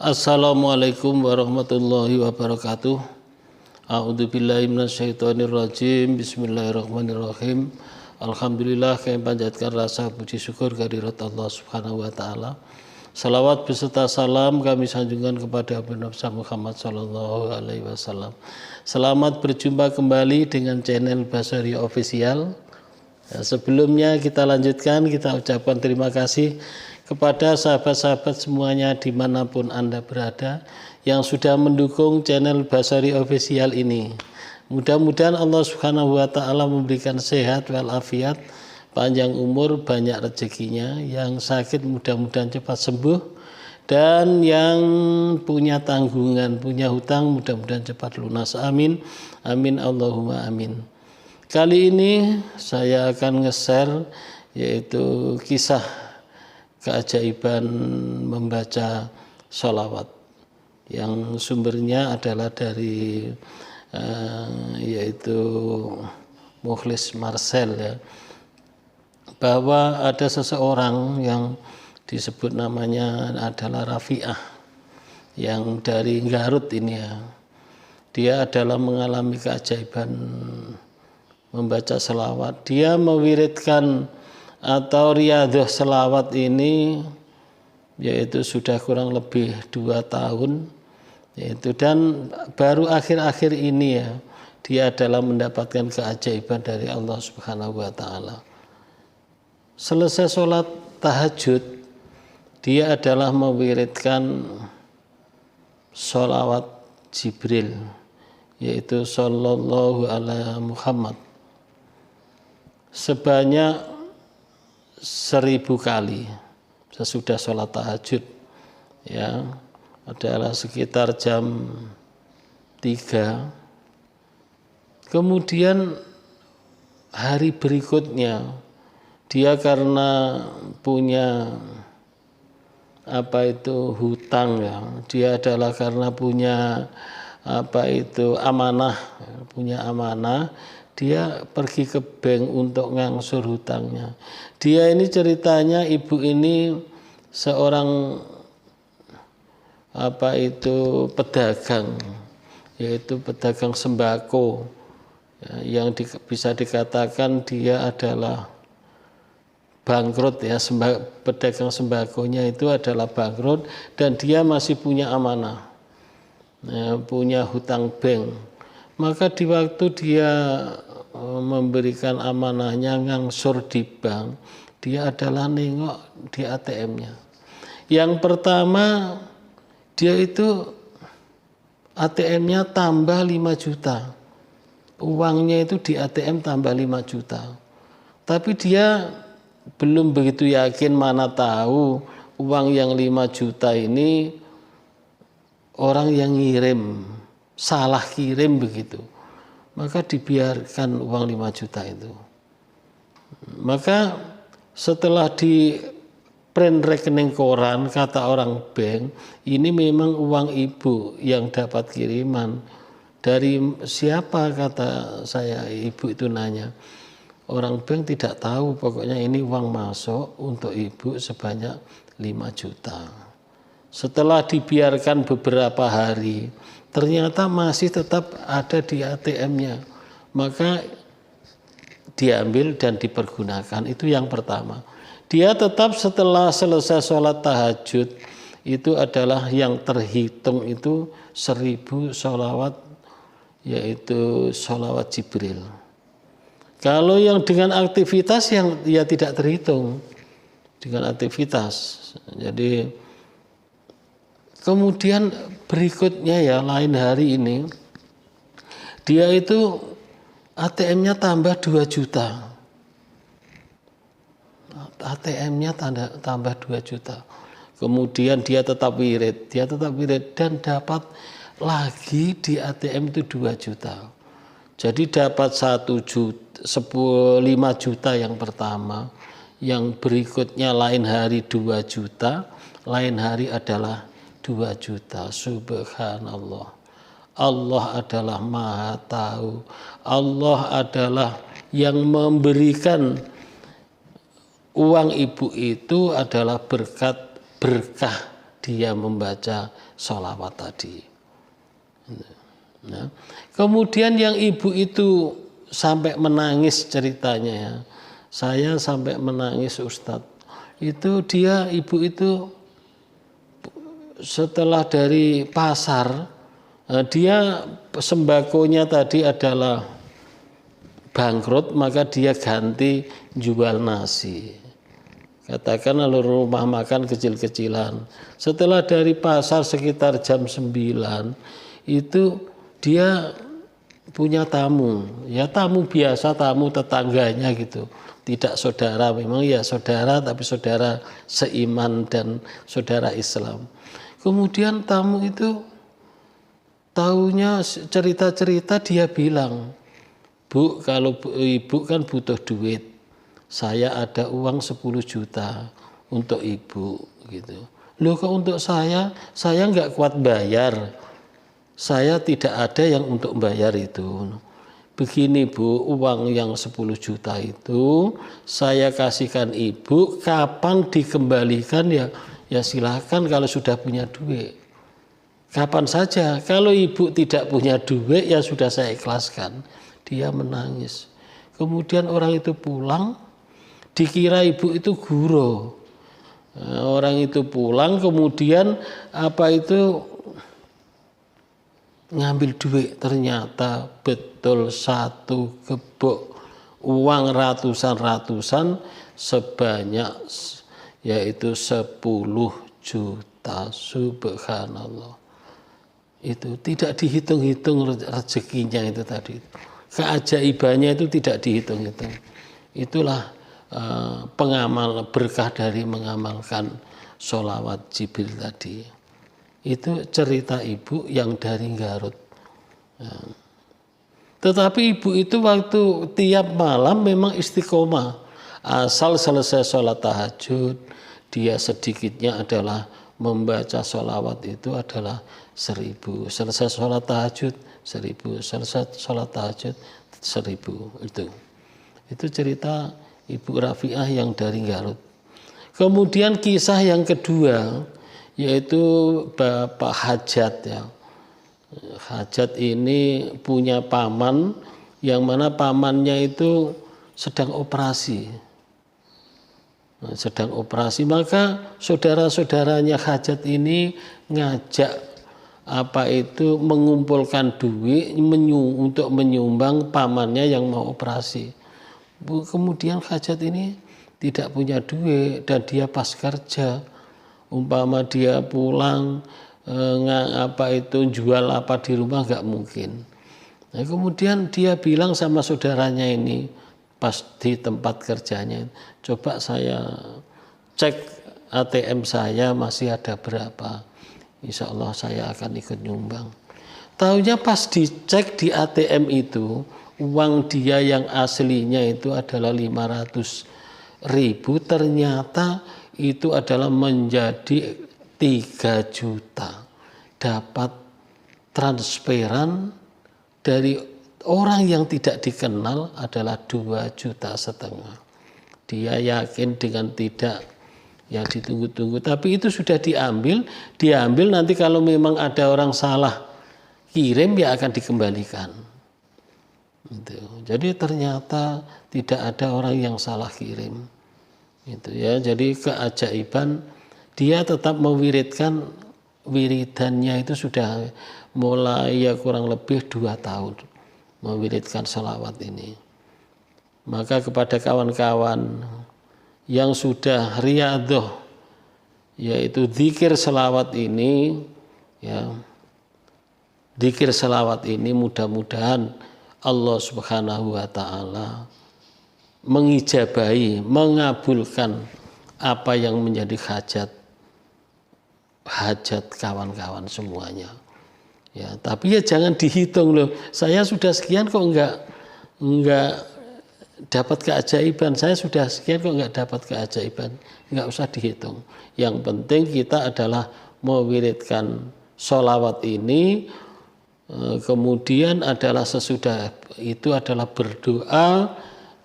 Assalamualaikum warahmatullahi wabarakatuh. A'udzubillahi minasyaitonirrajim. Bismillahirrahmanirrahim. Alhamdulillah, kami panjatkan rasa puji syukur kehadirat Allah Subhanahu wa taala. Salawat beserta salam kami sanjungkan kepada Nabi Muhammad sallallahu alaihi wasallam. Selamat berjumpa kembali dengan channel Basari Official. Sebelumnya kita lanjutkan, kita ucapkan terima kasih kepada sahabat-sahabat semuanya dimanapun Anda berada yang sudah mendukung channel Basari Official ini. Mudah-mudahan Allah Subhanahu wa taala memberikan sehat walafiat, panjang umur, banyak rezekinya. Yang sakit mudah-mudahan cepat sembuh, dan yang punya tanggungan, punya hutang mudah-mudahan cepat lunas. Amin. Amin Allahumma amin. Kali ini saya akan nge-share yaitu kisah keajaiban membaca sholawat yang sumbernya adalah dari yaitu Mukhlis Marcel, ya, bahwa ada seseorang yang disebut namanya adalah Rafi'ah yang dari Garut ini, ya. Dia adalah mengalami keajaiban membaca selawat. Dia mewiridkan atau riyadhah selawat ini yaitu sudah kurang lebih 2 tahun, yaitu, dan baru akhir-akhir ini, ya, dia adalah mendapatkan keajaiban dari Allah Subhanahu wa taala. Selesai sholat tahajud, dia adalah mewiridkan sholawat Jibril, yaitu sallallahu alaihi Muhammad, sebanyak 1000 kali sesudah sholat tahajud, ya, adalah sekitar jam 3. Kemudian hari berikutnya dia karena punya hutang, ya, dia adalah karena punya amanah, punya amanah. Dia pergi ke bank untuk ngangsur hutangnya. Dia ini ceritanya, ibu ini seorang pedagang, yaitu pedagang sembako, ya, yang bisa dikatakan dia adalah bangkrut, ya. Pedagang sembakonya itu adalah bangkrut dan dia masih punya amanah, ya, punya hutang bank. Maka di waktu dia memberikan amanahnya ngangsur di bank, dia adalah nengok di ATM-nya. Yang pertama, dia itu ATM-nya tambah 5 juta. Uangnya itu di ATM tambah 5 juta. Tapi dia belum begitu yakin, mana tahu uang yang 5 juta ini orang yang ngirim, salah kirim begitu. Maka dibiarkan uang 5 juta itu. Maka setelah di print rekening koran, kata orang bank, ini memang uang ibu yang dapat kiriman. Dari siapa, kata saya, ibu itu nanya. Orang bank tidak tahu, pokoknya ini uang masuk untuk ibu sebanyak 5 juta. Setelah dibiarkan beberapa hari, ternyata masih tetap ada di ATM-nya. Maka diambil dan dipergunakan. Itu yang pertama. Dia tetap setelah selesai sholat tahajud, itu adalah yang terhitung itu 1000 sholawat, yaitu sholawat Jibril. Kalau yang dengan aktivitas, yang ya tidak terhitung dengan aktivitas. Jadi kemudian berikutnya, ya, lain hari ini dia itu ATM-nya tambah 2 juta. ATM-nya tambah 2 juta. Kemudian dia tetap wirid dan dapat lagi di ATM itu 2 juta. Jadi dapat 5 juta yang pertama, yang berikutnya lain hari 2 juta, lain hari adalah 2 juta. Subhanallah. Allah adalah Maha Tahu. Allah adalah yang memberikan uang ibu itu adalah berkah dia membaca sholawat tadi. Nah, kemudian yang ibu itu sampai menangis ceritanya ya. Saya sampai menangis Ustadz. Itu ibu itu setelah dari pasar, dia sembakonya tadi adalah bangkrut, maka dia ganti jual nasi. Katakan lalu rumah makan kecil-kecilan. Setelah dari pasar sekitar jam 9, itu dia punya tamu. Ya tamu biasa, tamu tetangganya gitu. Tidak saudara, memang ya saudara, tapi saudara seiman dan saudara Islam. Kemudian tamu itu taunya cerita-cerita, dia bilang, Bu, kalau ibu kan butuh duit, saya ada uang 10 juta untuk ibu gitu. Loh kok untuk saya nggak kuat bayar, saya tidak ada yang untuk bayar itu. Begini Bu, uang yang 10 juta itu saya kasihkan ibu, kapan dikembalikan ya silakan kalau sudah punya duit. Kapan saja, kalau ibu tidak punya duit ya sudah saya ikhlaskan. Dia menangis. Kemudian orang itu pulang, dikira ibu itu guru. Orang itu pulang, kemudian ngambil duit, ternyata betul satu gebok uang ratusan sebanyak yaitu 10 juta. Subhanallah. Itu tidak dihitung-hitung rezekinya itu tadi. Keajaibannya itu tidak dihitung-hitung. Itulah berkah dari mengamalkan sholawat Jibril tadi. Itu cerita ibu yang dari Garut. Tetapi ibu itu waktu tiap malam memang istiqomah. Asal selesai sholat tahajud, dia sedikitnya adalah membaca sholawat itu adalah 1000. Selesai sholat tahajud 1000, selesai sholat tahajud 1000. Itu cerita Ibu Rafi'ah yang dari Garut. Kemudian kisah yang kedua yaitu Bapak Hajat ya. Hajat ini punya paman yang mana pamannya itu sedang operasi. Maka saudara-saudaranya Hajat ini ngajak mengumpulkan duit untuk menyumbang pamannya yang mau operasi. Kemudian Hajat ini tidak punya duit dan dia pas kerja. Umpama dia pulang jual apa di rumah nggak mungkin. Nah, kemudian dia bilang sama saudaranya ini pas di tempat kerjanya, coba saya cek ATM saya masih ada berapa, insya Allah saya akan ikut nyumbang. Taunya pas dicek di ATM itu uang dia yang aslinya itu adalah 500.000, ternyata itu adalah menjadi 3 juta. Dapat transferan dari orang yang tidak dikenal adalah 2,5 juta. Dia yakin dengan tidak ya ditunggu-tunggu, tapi itu sudah diambil nanti kalau memang ada orang salah kirim ya akan dikembalikan. Jadi ternyata tidak ada orang yang salah kirim. Jadi keajaiban dia tetap mewiridkan, wiridannya itu sudah mulai ya kurang lebih 2 tahun mewiridkan salawat ini. Maka kepada kawan-kawan yang sudah riyadhah yaitu zikir salawat ini ya, zikir salawat ini mudah-mudahan Allah Subhanahu wa taala mengijabahi, mengabulkan apa yang menjadi hajat kawan-kawan semuanya. Ya, tapi ya jangan dihitung loh. Saya sudah sekian kok enggak dapat keajaiban. Saya sudah sekian kok enggak dapat keajaiban. Enggak usah dihitung. Yang penting kita adalah mewiridkan sholawat ini. Kemudian adalah sesudah itu adalah berdoa,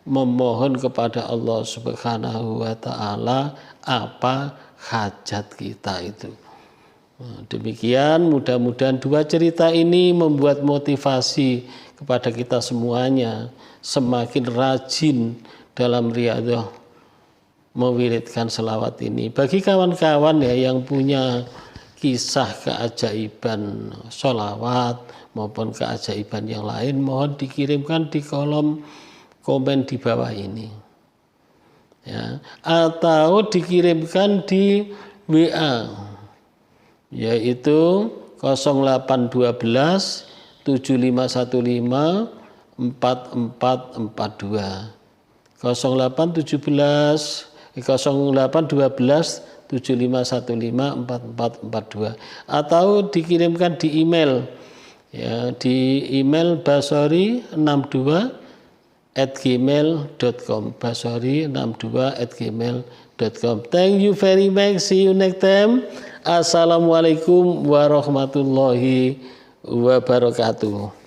memohon kepada Allah Subhanahu wa taala apa hajat kita itu. Demikian mudah-mudahan dua cerita ini membuat motivasi kepada kita semuanya semakin rajin dalam riyadhah mewiridkan selawat ini. Bagi kawan-kawan ya yang punya kisah keajaiban sholawat maupun keajaiban yang lain, mohon dikirimkan di kolom komen di bawah ini ya, atau dikirimkan di WA yaitu 0812 7515 4442 0812 7515 4442 atau dikirimkan di email ya, di email basori62@gmail.com basori62@gmail.com. Thank you very much. See you next time. Assalamualaikum warahmatullahi wabarakatuh.